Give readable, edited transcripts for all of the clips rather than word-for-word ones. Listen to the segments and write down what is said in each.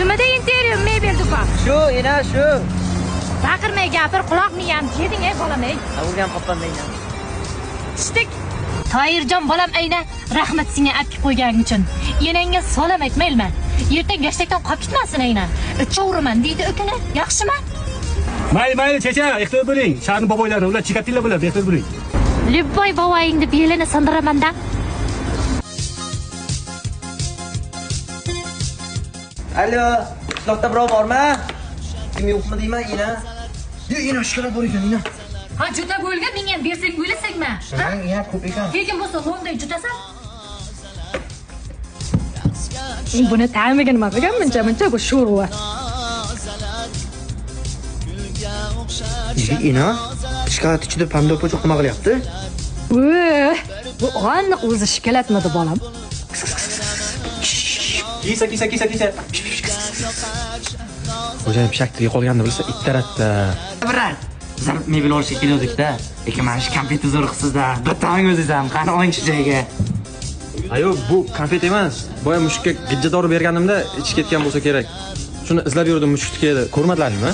Shumida interior mebel do'kon. Shu, ina shu. Baqirmay gapir, quloq miyam yeding bolam ey. O'rgan qoppan deyman. Ishtik. Toyirjon bolam ayna, rahmat senga olib qo'yganing uchun. Enangga salom aytmayman. Ertaga gashtakdan qolib ketmasin ayna. Cho'g'riman deydi ukini. Yaxshimi? Mayli, checha, ehtiyot bo'ling. Sharni boboylarni, ular chikatilla bo'ladi, ehtiyot bo'ling. Libboy bovoyingni belini sindiraman-da. Alo, qishloqda birov bormi? Kim yo'qmi deyman, ina? Ina shikolat bor ekan, ina. Ha, juda bo'lgan, menga ham bersang bo'lasangmi? Ha, ina ko'p ekan. Lekin bo'lsa lo'nday jutasan. Buni ta'miga nima qilgan muncha bu sho'rva. Ina, shikolat ichida pomidor po'choq nima qilyapti? Bu aniq o'zi shikolatmidi bolam. Kisa. Xo'jayin pishaktiga qolganini bilsa, ittaratda. Birar. Zarb mebel olishga keldik-da. Lekin mana shu konfetni zo'r qilsiz-da. Bittang o'zingiz ham, qani oling shu joyga. Ayo, bu konfet emas. Boya mushukka gijjador berganimda ichib ketgan bo'lsa kerak. Shuni izlab yurdim mushuknikiga. Ko'rmadinglarmi?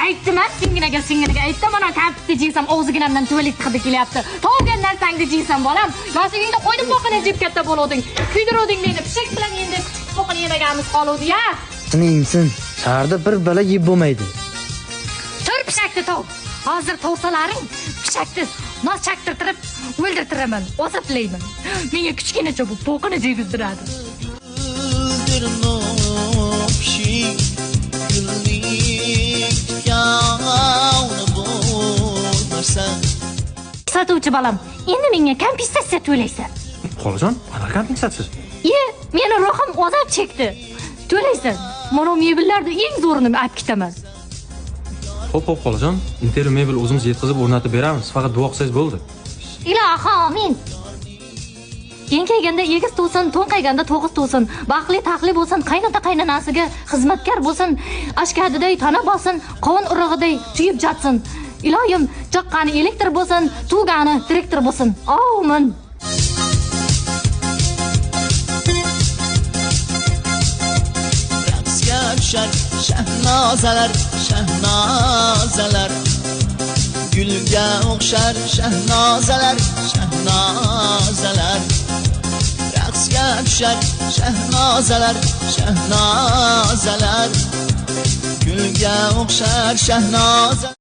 Aytdim-a, singinaga aytdim, mana konfetni jeysam og'ziginamdan tuvalet hidi kelyapti. Tog'gan narsangni jeysam bolam, yosigingda qo'ydim boqini jeb katta bo'loding. Kuydiroding meni pishak bilan endi boqini yemagamiz qoluvdi-ya. Siningsin, shaharda bir bala yeb bo'lmaydi. Tur pishakni tov. Hozir tovsalaring pishakni nos chaktirtirib o'ldirtiraman, ozatlayman. Menga kichkinacha bu po'qini jegizdiradi. Sotuvchi bolam, endi menga kompensatsiya to'laysan. Xolajon, qanaqa kompensatsiya? Meni ruhim azob chekdi. To'laysan. Mana mebellarni eng zo'rini olib ketaman. Xo'p, xolajon, interior mebel o'zimiz yetkazib o'rnatib beramiz. Faqat duo qilsangiz bo'ldi. Ilohi, amin. Yenkayganda egiz to'sin, to'nqayganda to'g'iz to'sin, baxtli taxli bo'lsin, qaynota-qaynonasiga xizmatkor bo'lsin, ashkadiday tana bo'lsin, qovun urug'iday tuyib jatsin. Ilohim, chaqqani elektr bo'lsin, tug'ani direktor bo'lsin. Amin. Shahnozalar gulga o'xshar shahnozalar raqsga tushar shahnozalar gulga o'xshar shahnozalar